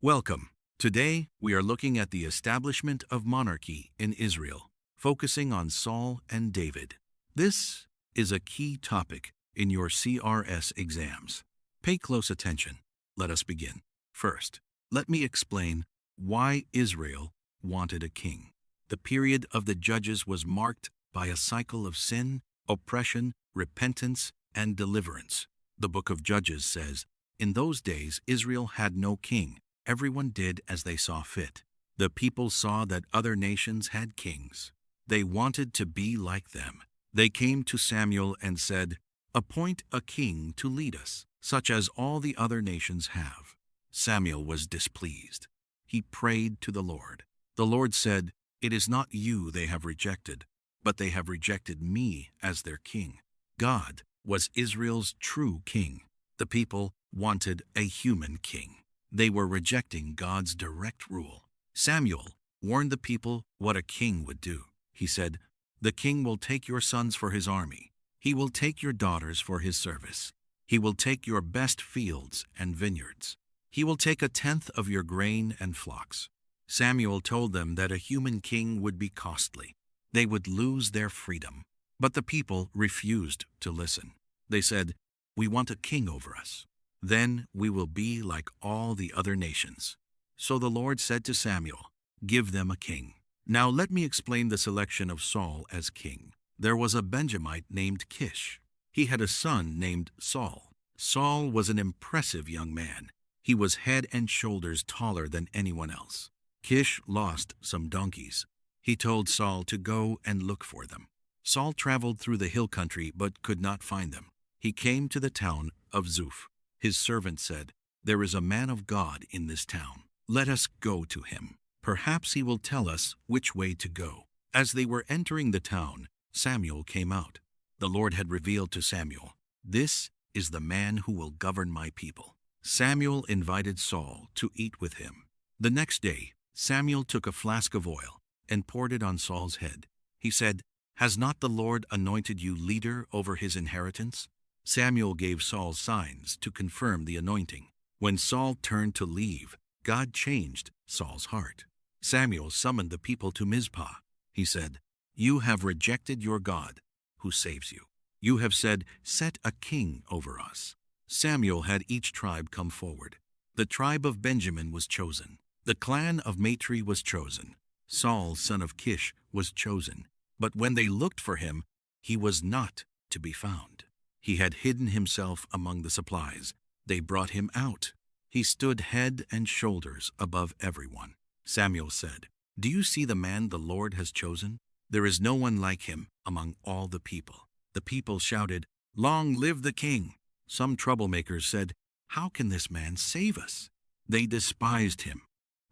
Welcome. Today, we are looking at the establishment of monarchy in Israel, focusing on Saul and David. This is a key topic in your CRS exams. Pay close attention. Let us begin. First, let me explain why Israel wanted a king. The period of the judges was marked by a cycle of sin, oppression, repentance, and deliverance. The book of Judges says, "In those days Israel had no king. Everyone did as they saw fit." The people saw that other nations had kings. They wanted to be like them. They came to Samuel and said, "Appoint a king to lead us, such as all the other nations have." Samuel was displeased. He prayed to the Lord. The Lord said, "It is not you they have rejected, but they have rejected me as their king." God was Israel's true king. The people wanted a human king. They were rejecting God's direct rule. Samuel warned the people what a king would do. He said, "The king will take your sons for his army. He will take your daughters for his service. He will take your best fields and vineyards. He will take a tenth of your grain and flocks." Samuel told them that a human king would be costly. They would lose their freedom. But the people refused to listen. They said, "We want a king over us. Then we will be like all the other nations." So the Lord said to Samuel, "Give them a king." Now let me explain the selection of Saul as king. There was a Benjamite named Kish. He had a son named Saul. Saul was an impressive young man. He was head and shoulders taller than anyone else. Kish lost some donkeys. He told Saul to go and look for them. Saul traveled through the hill country but could not find them. He came to the town of Zuph. His servant said, "There is a man of God in this town. Let us go to him. Perhaps he will tell us which way to go." As they were entering the town, Samuel came out. The Lord had revealed to Samuel, "This is the man who will govern my people." Samuel invited Saul to eat with him. The next day, Samuel took a flask of oil and poured it on Saul's head. He said, "Has not the Lord anointed you leader over his inheritance?" Samuel gave Saul signs to confirm the anointing. When Saul turned to leave, God changed Saul's heart. Samuel summoned the people to Mizpah. He said, "You have rejected your God, who saves you. You have said, 'Set a king over us.'" Samuel had each tribe come forward. The tribe of Benjamin was chosen. The clan of Matri was chosen. Saul, son of Kish, was chosen. But when they looked for him, he was not to be found. He had hidden himself among the supplies. They brought him out. He stood head and shoulders above everyone. Samuel said, "Do you see the man the Lord has chosen? There is no one like him among all the people." The people shouted, "Long live the king!" Some troublemakers said, "How can this man save us?" They despised him.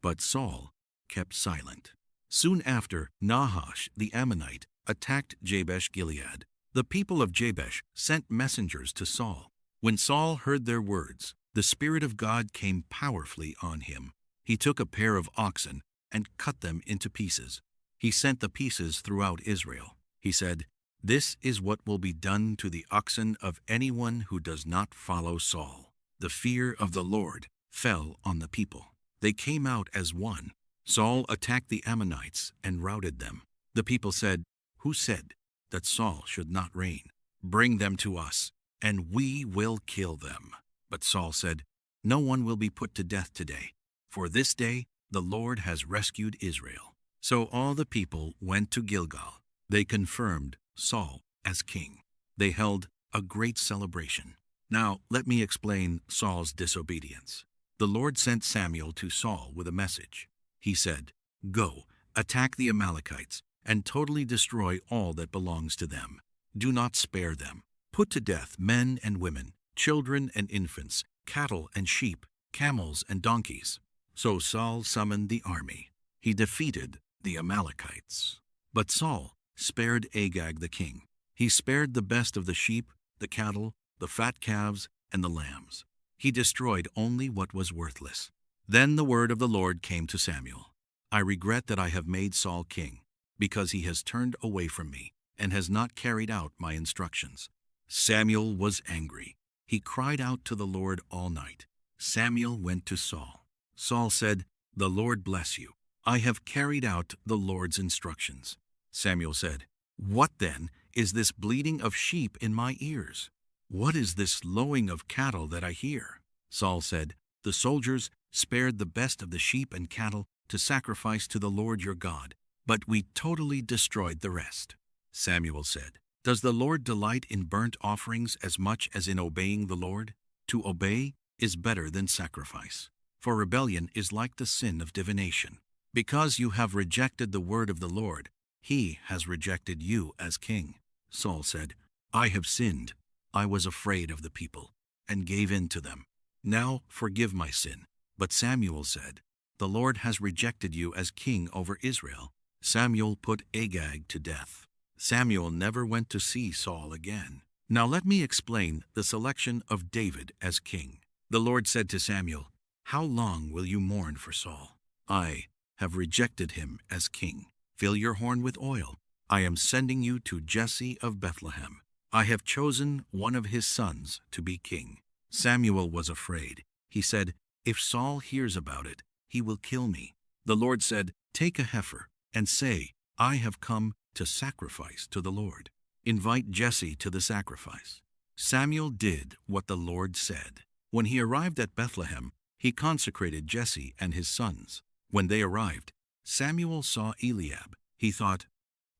But Saul kept silent. Soon after, Nahash the Ammonite attacked Jabesh Gilead. The people of Jabesh sent messengers to Saul. When Saul heard their words, the Spirit of God came powerfully on him. He took a pair of oxen and cut them into pieces. He sent the pieces throughout Israel. He said, "This is what will be done to the oxen of anyone who does not follow Saul." The fear of the Lord fell on the people. They came out as one. Saul attacked the Ammonites and routed them. The people said, "Who said that Saul should not reign? Bring them to us, and we will kill them." But Saul said, "No one will be put to death today, for this day the Lord has rescued Israel." So all the people went to Gilgal. They confirmed Saul as king. They held a great celebration. Now let me explain Saul's disobedience. The Lord sent Samuel to Saul with a message. He said, "Go, attack the Amalekites, and totally destroy all that belongs to them. Do not spare them. Put to death men and women, children and infants, cattle and sheep, camels and donkeys." So Saul summoned the army. He defeated the Amalekites. But Saul spared Agag the king. He spared the best of the sheep, the cattle, the fat calves, and the lambs. He destroyed only what was worthless. Then the word of the Lord came to Samuel. "I regret that I have made Saul king, because he has turned away from me and has not carried out my instructions." Samuel was angry. He cried out to the Lord all night. Samuel went to Saul. Saul said, "The Lord bless you. I have carried out the Lord's instructions." Samuel said, "What then is this bleating of sheep in my ears? What is this lowing of cattle that I hear?" Saul said, "The soldiers spared the best of the sheep and cattle to sacrifice to the Lord your God, but we totally destroyed the rest." Samuel said, "Does the Lord delight in burnt offerings as much as in obeying the Lord? To obey is better than sacrifice, for rebellion is like the sin of divination. Because you have rejected the word of the Lord, he has rejected you as king." Saul said, "I have sinned. I was afraid of the people, and gave in to them. Now forgive my sin." But Samuel said, "The Lord has rejected you as king over Israel." Samuel put Agag to death. Samuel never went to see Saul again. Now let me explain the selection of David as king. The Lord said to Samuel, "How long will you mourn for Saul? I have rejected him as king. Fill your horn with oil. I am sending you to Jesse of Bethlehem. I have chosen one of his sons to be king." Samuel was afraid. He said, "If Saul hears about it, he will kill me." The Lord said, "Take a heifer and say, 'I have come to sacrifice to the Lord.' Invite Jesse to the sacrifice." Samuel did what the Lord said. When he arrived at Bethlehem, he consecrated Jesse and his sons. When they arrived, Samuel saw Eliab. He thought,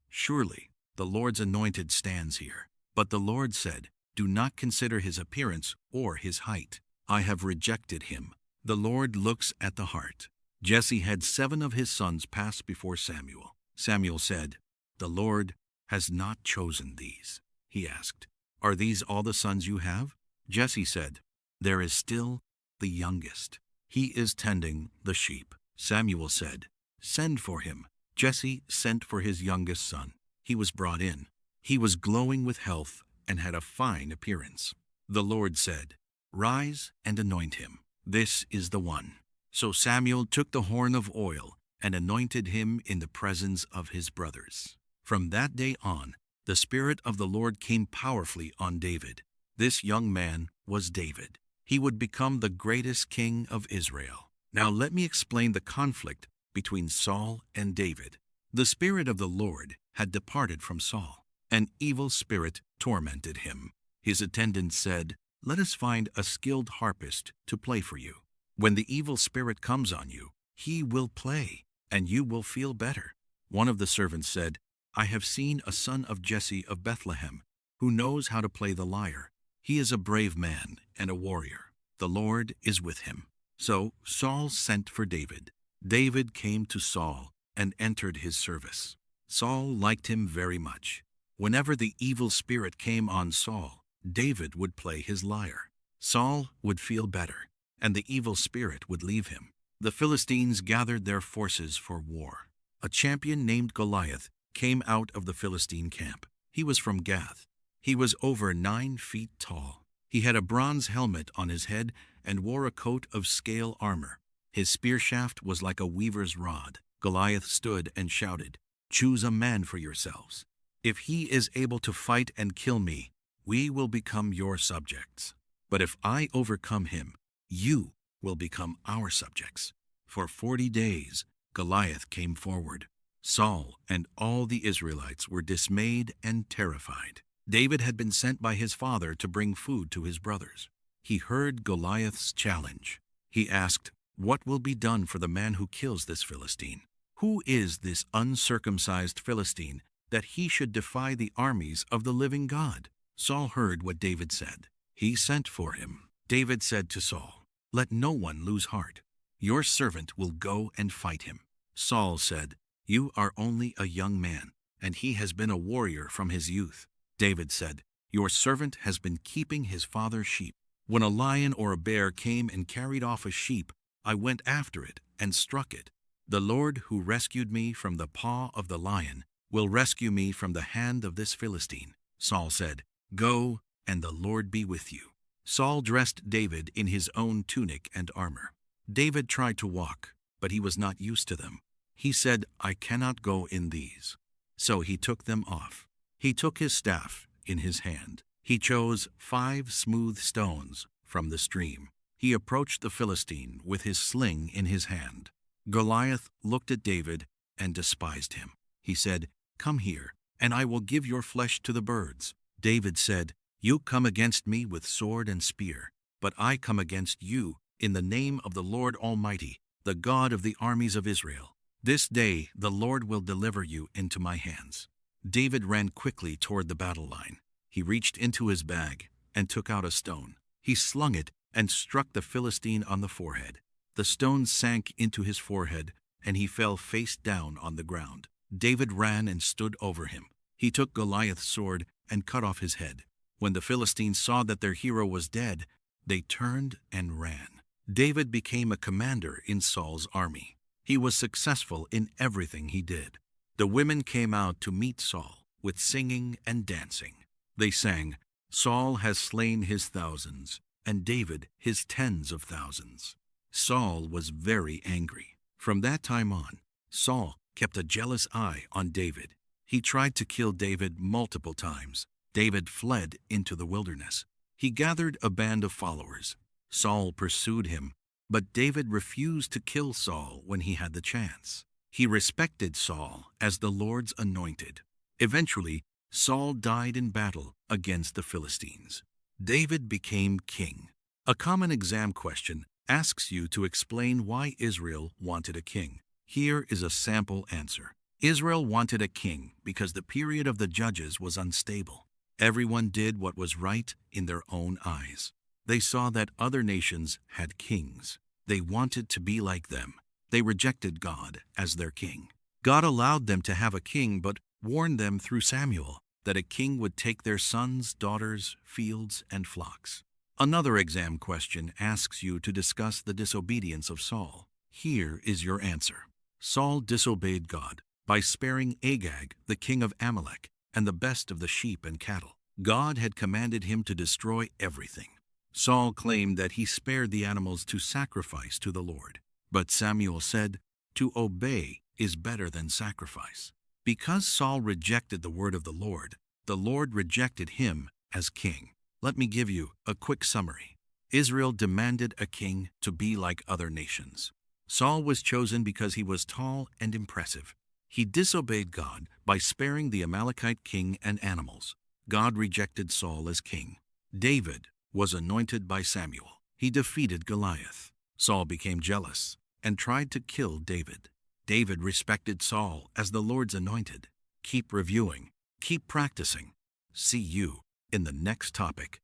"Surely the Lord's anointed stands here." But the Lord said, "Do not consider his appearance or his height. I have rejected him." The Lord looks at the heart. Jesse had 7 of his sons pass before Samuel. Samuel said, "The Lord has not chosen these." He asked, "Are these all the sons you have?" Jesse said, "There is still the youngest. He is tending the sheep." Samuel said, "Send for him." Jesse sent for his youngest son. He was brought in. He was glowing with health and had a fine appearance. The Lord said, "Rise and anoint him. This is the one." So Samuel took the horn of oil and anointed him in the presence of his brothers. From that day on, the Spirit of the Lord came powerfully on David. This young man was David. He would become the greatest king of Israel. Now let me explain the conflict between Saul and David. The Spirit of the Lord had departed from Saul. An evil spirit tormented him. His attendants said, "Let us find a skilled harpist to play for you. When the evil spirit comes on you, he will play, and you will feel better." One of the servants said, "I have seen a son of Jesse of Bethlehem, who knows how to play the lyre. He is a brave man and a warrior. The Lord is with him." So Saul sent for David. David came to Saul and entered his service. Saul liked him very much. Whenever the evil spirit came on Saul, David would play his lyre. Saul would feel better, and the evil spirit would leave him. The Philistines gathered their forces for war. A champion named Goliath came out of the Philistine camp. He was from Gath. He was over 9 feet tall. He had a bronze helmet on his head and wore a coat of scale armor. His spear shaft was like a weaver's rod. Goliath stood and shouted, "Choose a man for yourselves. If he is able to fight and kill me, we will become your subjects. But if I overcome him, you will become our subjects." For 40 days, Goliath came forward. Saul and all the Israelites were dismayed and terrified. David had been sent by his father to bring food to his brothers. He heard Goliath's challenge. He asked, "What will be done for the man who kills this Philistine? Who is this uncircumcised Philistine that he should defy the armies of the living God?" Saul heard what David said. He sent for him. David said to Saul, "Let no one lose heart. Your servant will go and fight him." Saul said, "You are only a young man, and he has been a warrior from his youth." David said, "Your servant has been keeping his father's sheep. When a lion or a bear came and carried off a sheep, I went after it and struck it. The Lord who rescued me from the paw of the lion will rescue me from the hand of this Philistine." Saul said, "Go, and the Lord be with you." Saul dressed David in his own tunic and armor. David tried to walk, but he was not used to them. He said, "I cannot go in these." So he took them off. He took his staff in his hand. He chose 5 smooth stones from the stream. He approached the Philistine with his sling in his hand. Goliath looked at David and despised him. He said, "Come here, and I will give your flesh to the birds." David said, "You come against me with sword and spear, but I come against you in the name of the Lord Almighty, the God of the armies of Israel. This day the Lord will deliver you into my hands." David ran quickly toward the battle line. He reached into his bag and took out a stone. He slung it and struck the Philistine on the forehead. The stone sank into his forehead, and he fell face down on the ground. David ran and stood over him. He took Goliath's sword and cut off his head. When the Philistines saw that their hero was dead, they turned and ran. David became a commander in Saul's army. He was successful in everything he did. The women came out to meet Saul with singing and dancing. They sang, "Saul has slain his thousands, and David his tens of thousands." Saul was very angry. From that time on, Saul kept a jealous eye on David. He tried to kill David multiple times. David fled into the wilderness. He gathered a band of followers. Saul pursued him, but David refused to kill Saul when he had the chance. He respected Saul as the Lord's anointed. Eventually, Saul died in battle against the Philistines. David became king. A common exam question asks you to explain why Israel wanted a king. Here is a sample answer. Israel wanted a king because the period of the judges was unstable. Everyone did what was right in their own eyes. They saw that other nations had kings. They wanted to be like them. They rejected God as their king. God allowed them to have a king, but warned them through Samuel that a king would take their sons, daughters, fields, and flocks. Another exam question asks you to discuss the disobedience of Saul. Here is your answer. Saul disobeyed God by sparing Agag, the king of Amalek, and the best of the sheep and cattle. God had commanded him to destroy everything. Saul claimed that he spared the animals to sacrifice to the Lord. But Samuel said, "To obey is better than sacrifice." Because Saul rejected the word of the Lord rejected him as king. Let me give you a quick summary. Israel demanded a king to be like other nations. Saul was chosen because he was tall and impressive. He disobeyed God by sparing the Amalekite king and animals. God rejected Saul as king. David was anointed by Samuel. He defeated Goliath. Saul became jealous and tried to kill David. David respected Saul as the Lord's anointed. Keep reviewing. Keep practicing. See you in the next topic.